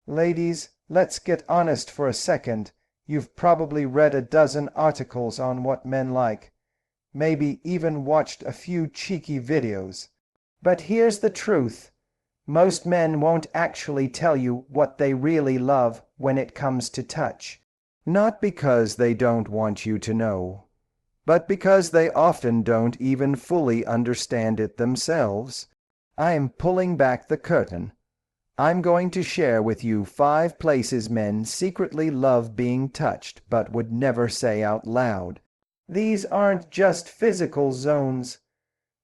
Ladies, let's get honest for a second. You've probably read a dozen articles on what men like, maybe even watched a few cheeky videos. But here's the truth. Most men won't actually tell you what they really love when it comes to touch. Not because they don't want you to know, but because they often don't even fully understand it themselves. I'm pulling back the curtain. I'm going to share with you 5 places men secretly love being touched but would never say out loud. These aren't just physical zones.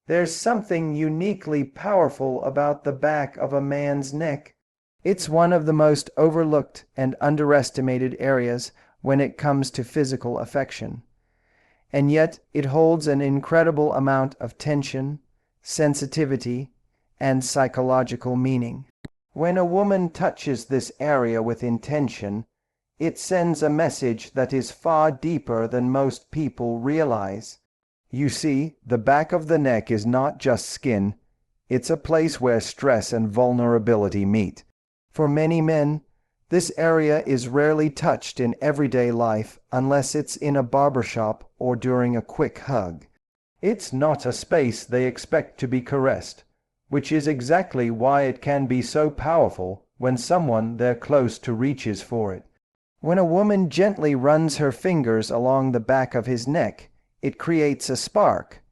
There's something uniquely powerful about the back of a man's neck. It's one of the most overlooked and underestimated areas when it comes to physical affection. And yet it holds an incredible amount of tension, sensitivity, and psychological meaning. When a woman touches this area with intention, it sends a message that is far deeper than most people realize. You see, the back of the neck is not just skin. It's a place where stress and vulnerability meet. For many men, this area is rarely touched in everyday life unless it's in a barbershop or during a quick hug. It's not a space they expect to be caressed, which is exactly why it can be so powerful when someone they're close to reaches for it. When a woman gently runs her fingers along the back of his neck, it creates a spark,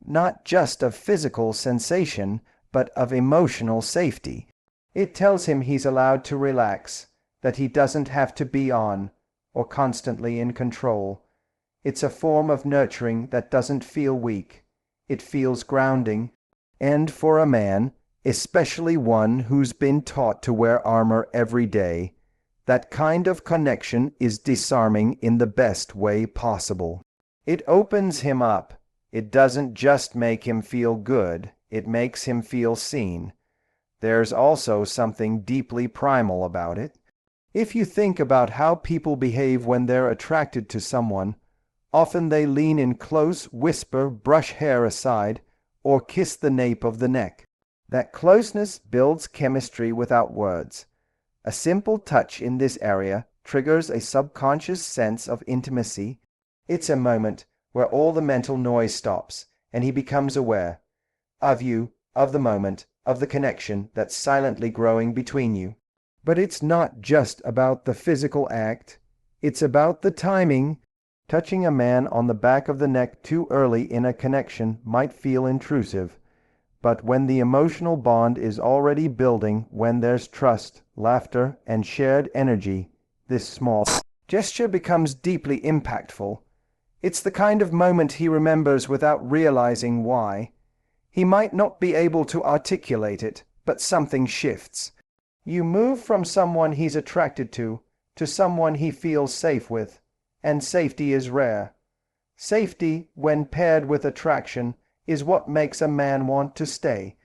not just of physical sensation, but of emotional safety. It tells him he's allowed to relax, that he doesn't have to be on or constantly in control. It's a form of nurturing that doesn't feel weak. It feels grounding. And for a man, especially one who's been taught to wear armor every day, that kind of connection is disarming in the best way possible. It opens him up. It doesn't just make him feel good, it makes him feel seen. There's also something deeply primal about it. If you think about how people behave when they're attracted to someone, often they lean in close, whisper, brush hair aside, or kiss the nape of the neck. That closeness builds chemistry without words. A simple touch in this area triggers a subconscious sense of intimacy. It's a moment where all the mental noise stops, and he becomes aware of you, of the moment, of the connection that's silently growing between you. But it's not just about the physical act. It's about the timing. Touching a man on the back of the neck too early in a connection might feel intrusive, but when the emotional bond is already building, when there's trust, laughter, and shared energy, this small gesture becomes deeply impactful. It's the kind of moment he remembers without realizing why. He might not be able to articulate it, but something shifts. You move from someone he's attracted to someone he feels safe with, and safety is rare. Safety, when paired with attraction, is what makes a man want to stay.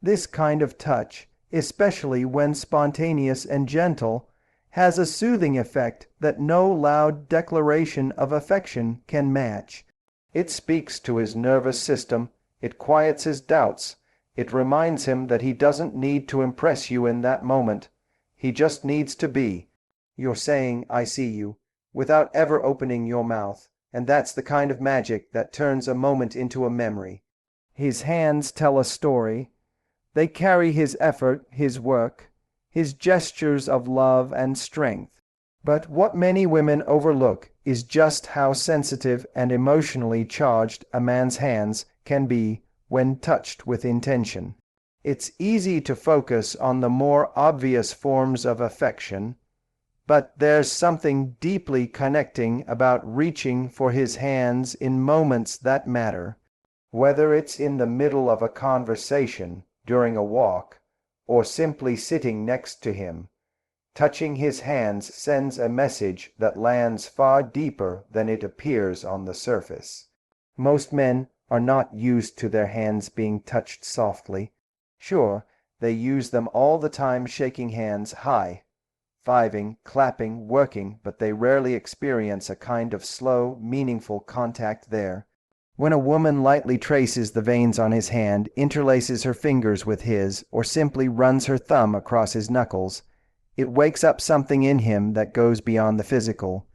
This kind of touch, especially when spontaneous and gentle, has a soothing effect that no loud declaration of affection can match. It speaks to his nervous system, it quiets his doubts, it reminds him that he doesn't need to impress you in that moment. He just needs to be. You're saying, "I see you," without ever opening your mouth, and that's the kind of magic that turns a moment into a memory. His hands tell a story. They carry his effort, his work, his gestures of love and strength. But what many women overlook is just how sensitive and emotionally charged a man's hands can be when touched with intention. It's easy to focus on the more obvious forms of affection, but there's something deeply connecting about reaching for his hands in moments that matter, whether it's in the middle of a conversation, during a walk, or simply sitting next to him. Touching his hands sends a message that lands far deeper than it appears on the surface. Most men are not used to their hands being touched softly. Sure, they use them all the time shaking hands high, fiving, clapping, working, but they rarely experience a kind of slow, meaningful contact there. When a woman lightly traces the veins on his hand, interlaces her fingers with his, or simply runs her thumb across his knuckles, It wakes up something in him that goes beyond the physical.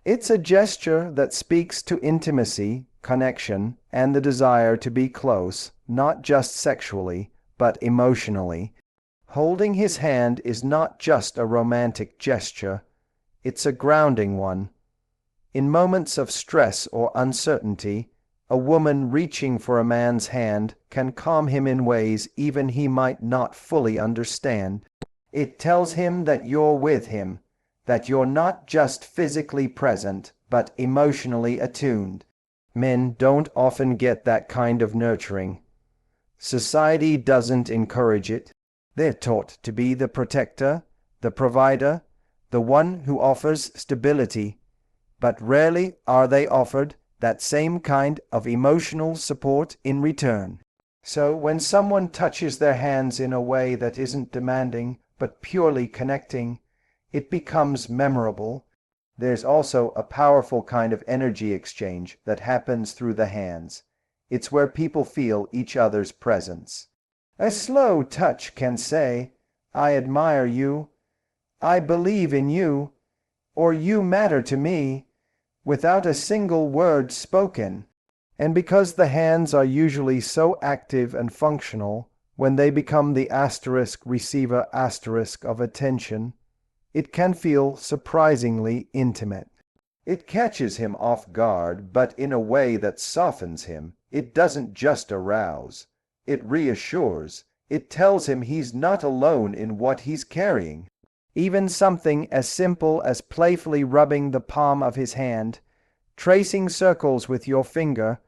It's a gesture that speaks to intimacy, connection, and the desire to be close, not just sexually, but emotionally. Holding his hand is not just a romantic gesture, it's a grounding one. In moments of stress or uncertainty, a woman reaching for a man's hand can calm him in ways even he might not fully understand. It tells him that you're with him, that you're not just physically present, but emotionally attuned. Men don't often get that kind of nurturing. Society doesn't encourage it. They're taught to be the protector, the provider, the one who offers stability, but rarely are they offered that same kind of emotional support in return. So when someone touches their hands in a way that isn't demanding, but purely connecting, it becomes memorable. There's also a powerful kind of energy exchange that happens through the hands. It's where people feel each other's presence. A slow touch can say, "I admire you," "I believe in you," or "You matter to me," without a single word spoken. And because the hands are usually so active and functional, when they become the asterisk receiver asterisk of attention, it can feel surprisingly intimate. It catches him off guard, but in a way that softens him. It doesn't just arouse. It reassures. It tells him he's not alone in what he's carrying. Even something as simple as playfully rubbing the palm of his hand, tracing circles with your finger,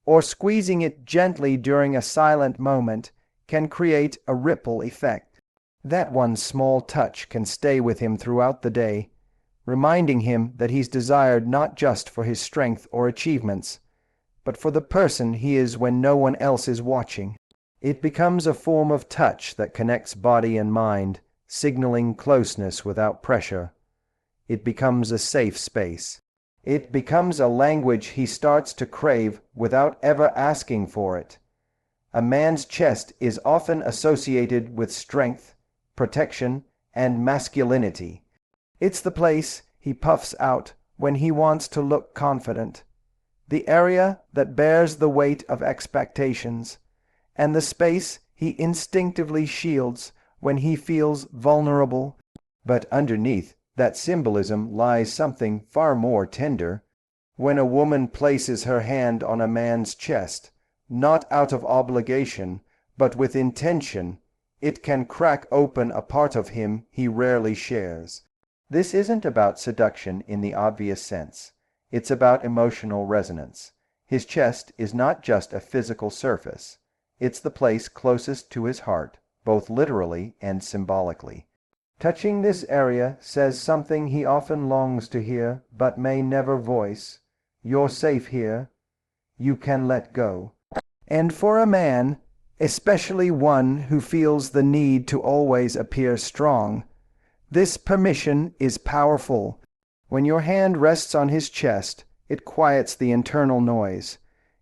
or squeezing it gently during a silent moment can create a ripple effect. That one small touch can stay with him throughout the day, reminding him that he's desired not just for his strength or achievements, but for the person he is when no one else is watching. It becomes a form of touch that connects body and mind, signaling closeness without pressure. It becomes a safe space. It becomes a language he starts to crave without ever asking for it. A man's chest is often associated with strength, protection, and masculinity. It's the place he puffs out when he wants to look confident, the area that bears the weight of expectations, and the space he instinctively shields when he feels vulnerable. But underneath that symbolism lies something far more tender. When a woman places her hand on a man's chest, not out of obligation, but with intention, it can crack open a part of him he rarely shares. This isn't about seduction in the obvious sense. It's about emotional resonance. His chest is not just a physical surface. It's the place closest to his heart, both literally and symbolically. Touching this area says something he often longs to hear, but may never voice. You're safe here. You can let go. And for a man, especially one who feels the need to always appear strong, this permission is powerful. When your hand rests on his chest, it quiets the internal noise.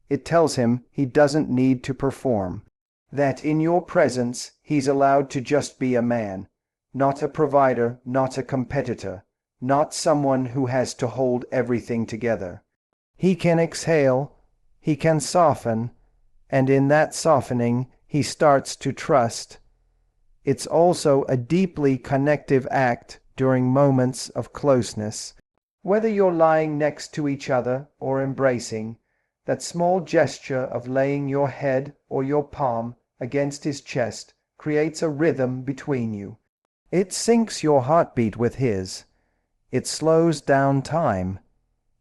It tells him he doesn't need to perform, that in your presence he's allowed to just be a man, not a provider, not a competitor, not someone who has to hold everything together. He can exhale, he can soften, and in that softening he starts to trust. It's also a deeply connective act during moments of closeness. Whether you're lying next to each other or embracing, that small gesture of laying your head or your palm against his chest creates a rhythm between you. It syncs your heartbeat with his. It slows down time.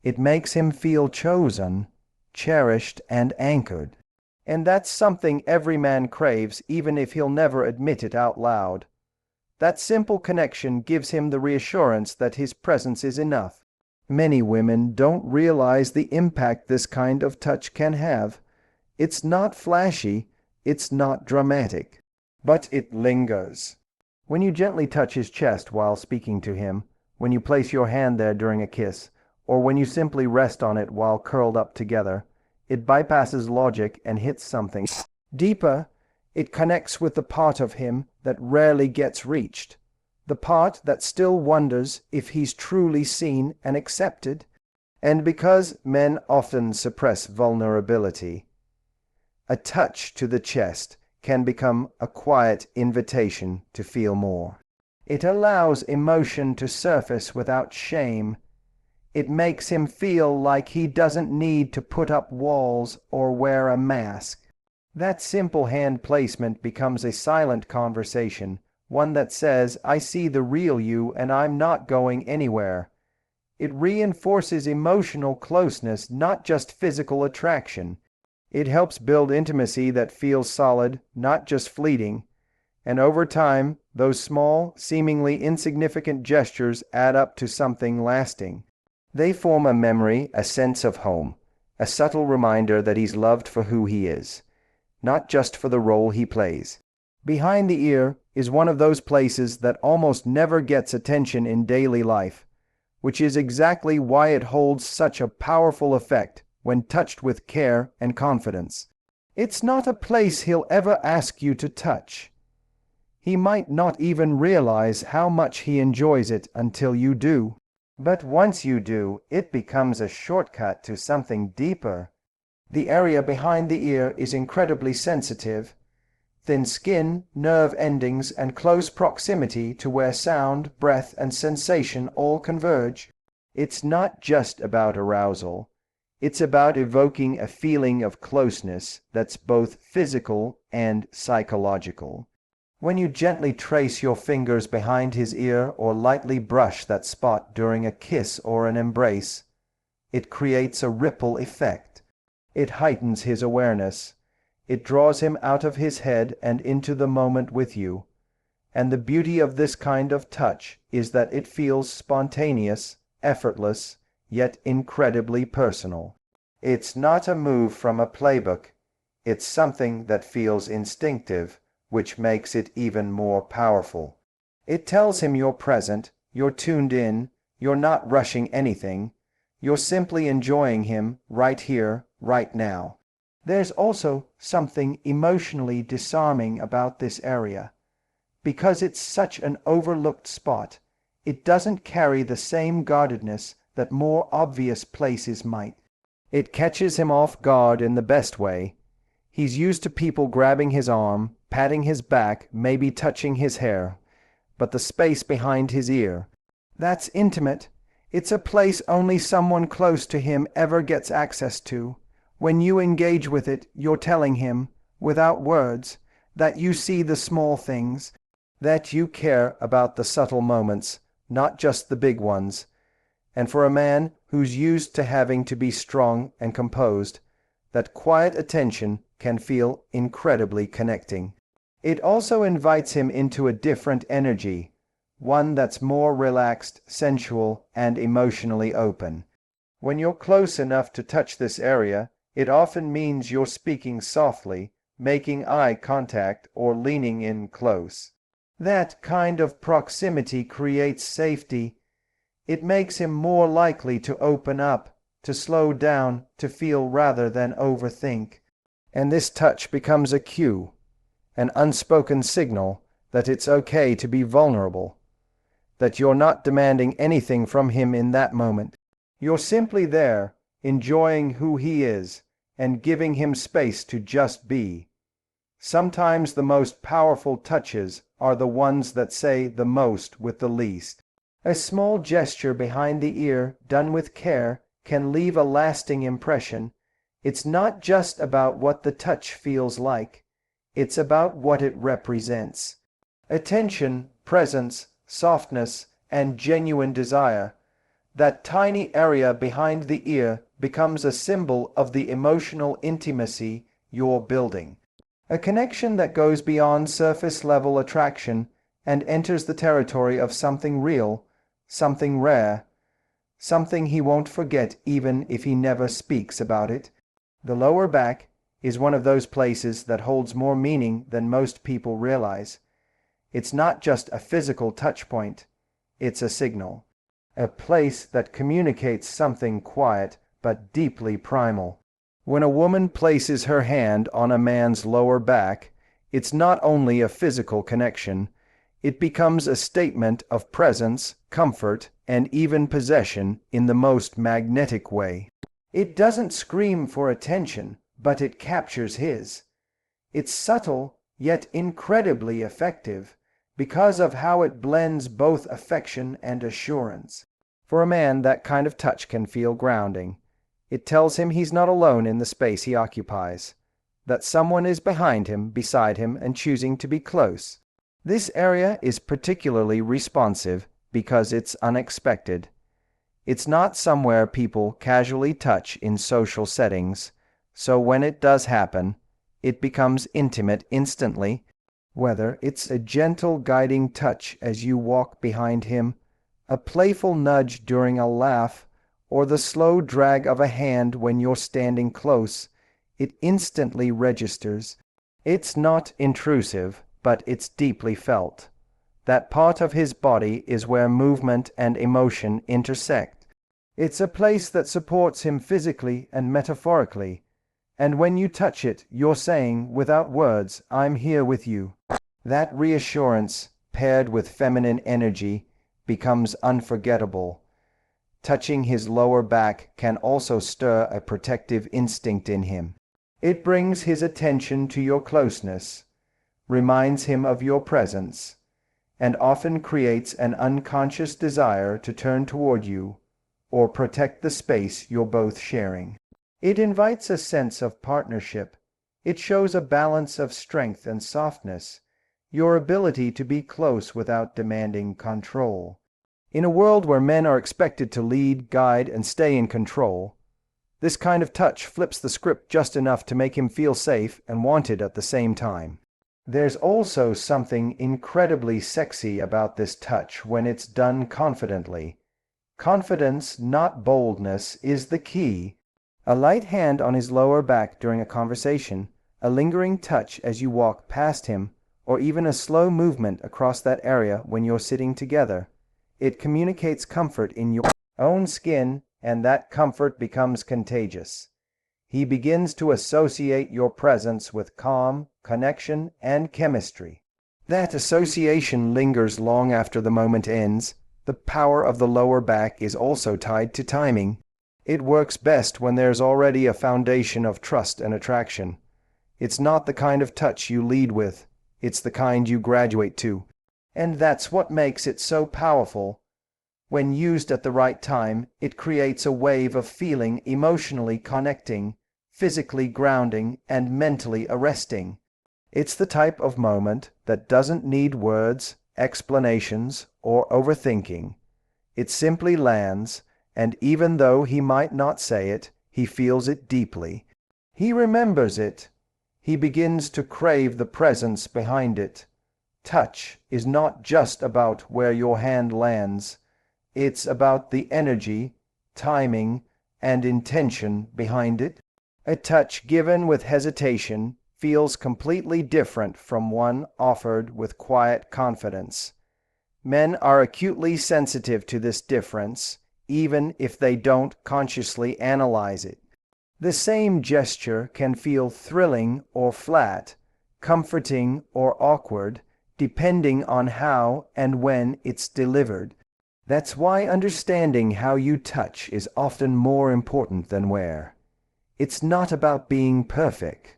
It makes him feel chosen, cherished, and anchored. And that's something every man craves, even if he'll never admit it out loud. That simple connection gives him the reassurance that his presence is enough. Many women don't realize the impact this kind of touch can have. It's not flashy, it's not dramatic, but it lingers. When you gently touch his chest while speaking to him, when you place your hand there during a kiss, or when you simply rest on it while curled up together, it bypasses logic and hits something deeper. It connects with the part of him that rarely gets reached, the part that still wonders if he's truly seen and accepted. And because men often suppress vulnerability, a touch to the chest can become a quiet invitation to feel more. It allows emotion to surface without shame. It makes him feel like he doesn't need to put up walls or wear a mask. That simple hand placement becomes a silent conversation, one that says, "I see the real you and I'm not going anywhere." It reinforces emotional closeness, not just physical attraction. It helps build intimacy that feels solid, not just fleeting. And over time, those small, seemingly insignificant gestures add up to something lasting. They form a memory, a sense of home, a subtle reminder that he's loved for who he is, not just for the role he plays. Behind the ear is one of those places that almost never gets attention in daily life, which is exactly why it holds such a powerful effect when touched with care and confidence. It's not a place he'll ever ask you to touch. He might not even realize how much he enjoys it until you do. But once you do, it becomes a shortcut to something deeper. The area behind the ear is incredibly sensitive. Thin skin, nerve endings, and close proximity to where sound, breath, and sensation all converge. It's not just about arousal. It's about evoking a feeling of closeness that's both physical and psychological. When you gently trace your fingers behind his ear or lightly brush that spot during a kiss or an embrace, it creates a ripple effect. It heightens his awareness. It draws him out of his head and into the moment with you. And the beauty of this kind of touch is that it feels spontaneous, effortless, yet incredibly personal. It's not a move from a playbook. It's something that feels instinctive, which makes it even more powerful. It tells him you're present, you're tuned in, you're not rushing anything, you're simply enjoying him right here, right now. There's also something emotionally disarming about this area. Because it's such an overlooked spot, it doesn't carry the same guardedness that more obvious places might. It catches him off guard in the best way. He's used to people grabbing his arm, patting his back, maybe touching his hair. But the space behind his ear, that's intimate. It's a place only someone close to him ever gets access to. When you engage with it, you're telling him, without words, that you see the small things, that you care about the subtle moments, not just the big ones. And for a man who's used to having to be strong and composed, that quiet attention can feel incredibly connecting. It also invites him into a different energy, one that's more relaxed, sensual, and emotionally open. When you're close enough to touch this area, it often means you're speaking softly, making eye contact, or leaning in close. That kind of proximity creates safety. It makes him more likely to open up, to slow down, to feel rather than overthink. And this touch becomes a cue, an unspoken signal that it's okay to be vulnerable, that you're not demanding anything from him in that moment. You're simply there, enjoying who he is, and giving him space to just be. Sometimes the most powerful touches are the ones that say the most with the least. A small gesture behind the ear, done with care, can leave a lasting impression. It's not just about what the touch feels like. It's about what it represents. Attention, presence, softness, and genuine desire. That tiny area behind the ear becomes a symbol of the emotional intimacy you're building. A connection that goes beyond surface-level attraction and enters the territory of something real, something rare, something he won't forget even if he never speaks about it. The lower back is one of those places that holds more meaning than most people realize. It's not just a physical touch point, it's a signal. A place that communicates something quiet but deeply primal. When a woman places her hand on a man's lower back, it's not only a physical connection, It becomes a statement of presence, comfort, and even possession in the most magnetic way. It doesn't scream for attention, but it captures his. It's subtle, yet incredibly effective, because of how it blends both affection and assurance. For a man, that kind of touch can feel grounding. It tells him he's not alone in the space he occupies, that someone is behind him, beside him, and choosing to be close. This area is particularly responsive because it's unexpected. It's not somewhere people casually touch in social settings, so when it does happen, it becomes intimate instantly, whether it's a gentle guiding touch as you walk behind him, a playful nudge during a laugh, or the slow drag of a hand when you're standing close. It instantly registers. It's not intrusive, but it's deeply felt. That part of his body is where movement and emotion intersect. It's a place that supports him physically and metaphorically. And when you touch it, you're saying, without words, I'm here with you. That reassurance, paired with feminine energy, becomes unforgettable. Touching his lower back can also stir a protective instinct in him. It brings his attention to your closeness, reminds him of your presence, and often creates an unconscious desire to turn toward you or protect the space you're both sharing. It invites a sense of partnership. It shows a balance of strength and softness, your ability to be close without demanding control. In a world where men are expected to lead, guide, and stay in control, this kind of touch flips the script just enough to make him feel safe and wanted at the same time. There's also something incredibly sexy about this touch when it's done confidently. Confidence, not boldness, is the key. A light hand on his lower back during a conversation, a lingering touch as you walk past him, or even a slow movement across that area when you're sitting together. It communicates comfort in your own skin, and that comfort becomes contagious. He begins to associate your presence with calm, connection, and chemistry. That association lingers long after the moment ends. The power of the lower back is also tied to timing. It works best when there's already a foundation of trust and attraction. It's not the kind of touch you lead with, it's the kind you graduate to. And that's what makes it so powerful. When used at the right time, it creates a wave of feeling, emotionally connecting, physically grounding, and mentally arresting. It's the type of moment that doesn't need words, explanations, or overthinking. It simply lands, and even though he might not say it, he feels it deeply. He remembers it. He begins to crave the presence behind it. Touch is not just about where your hand lands. It's about the energy, timing, and intention behind it. A touch given with hesitation feels completely different from one offered with quiet confidence. Men are acutely sensitive to this difference, even if they don't consciously analyze it. The same gesture can feel thrilling or flat, comforting or awkward, depending on how and when it's delivered. That's why understanding how you touch is often more important than where. It's not about being perfect.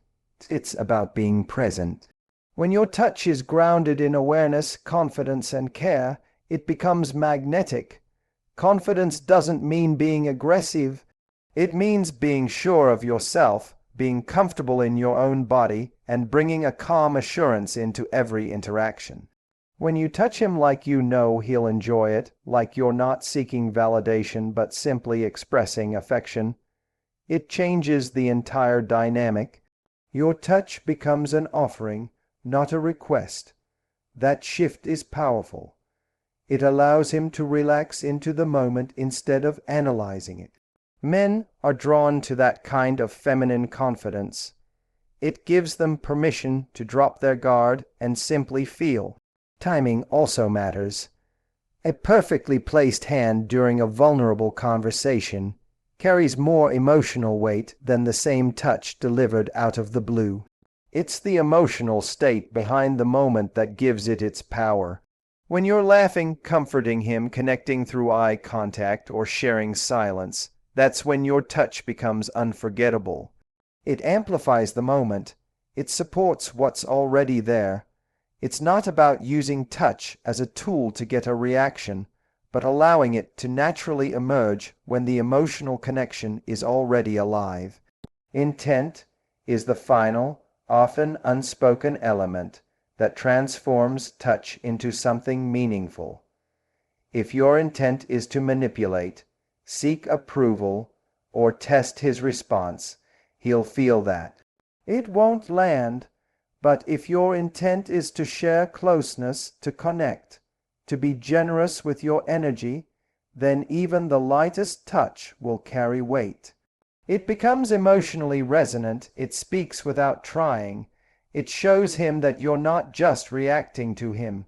It's about being present. When your touch is grounded in awareness, confidence, and care, it becomes magnetic. Confidence doesn't mean being aggressive. It means being sure of yourself, being comfortable in your own body, and bringing a calm assurance into every interaction. When you touch him like you know he'll enjoy it, like you're not seeking validation but simply expressing affection, it changes the entire dynamic. Your touch becomes an offering, not a request. That shift is powerful. It allows him to relax into the moment instead of analyzing it. Men are drawn to that kind of feminine confidence. It gives them permission to drop their guard and simply feel. Timing also matters. A perfectly placed hand during a vulnerable conversation carries more emotional weight than the same touch delivered out of the blue. It's the emotional state behind the moment that gives it its power. When you're laughing, comforting him, connecting through eye contact, or sharing silence, that's when your touch becomes unforgettable. It amplifies the moment. It supports what's already there. It's not about using touch as a tool to get a reaction, but allowing it to naturally emerge when the emotional connection is already alive. Intent is the final, often unspoken element that transforms touch into something meaningful. If your intent is to manipulate, seek approval, or test his response, he'll feel that. It won't land, but if your intent is to share closeness, to connect, to be generous with your energy, then even the lightest touch will carry weight. It becomes emotionally resonant. It speaks without trying. It shows him that you're not just reacting to him.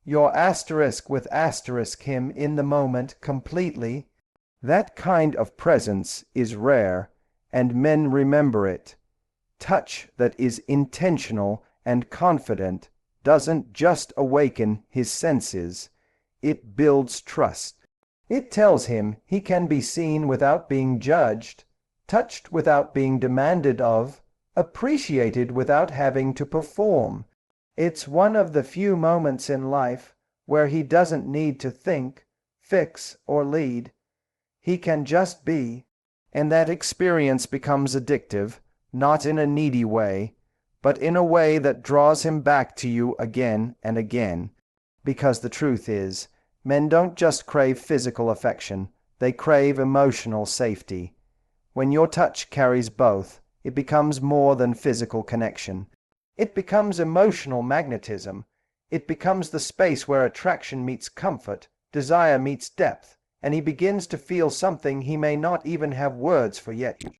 You're asterisk with asterisk him in the moment completely. That kind of presence is rare, and men remember it. Touch that is intentional and confident doesn't just awaken his senses. It builds trust. It tells him he can be seen without being judged, touched without being demanded of, appreciated without having to perform. It's one of the few moments in life where he doesn't need to think, fix, or lead. He can just be, and that experience becomes addictive, not in a needy way, but in a way that draws him back to you again and again. Because the truth is, men don't just crave physical affection, they crave emotional safety. When your touch carries both, it becomes more than physical connection. It becomes emotional magnetism. It becomes the space where attraction meets comfort, desire meets depth, and he begins to feel something he may not even have words for yet.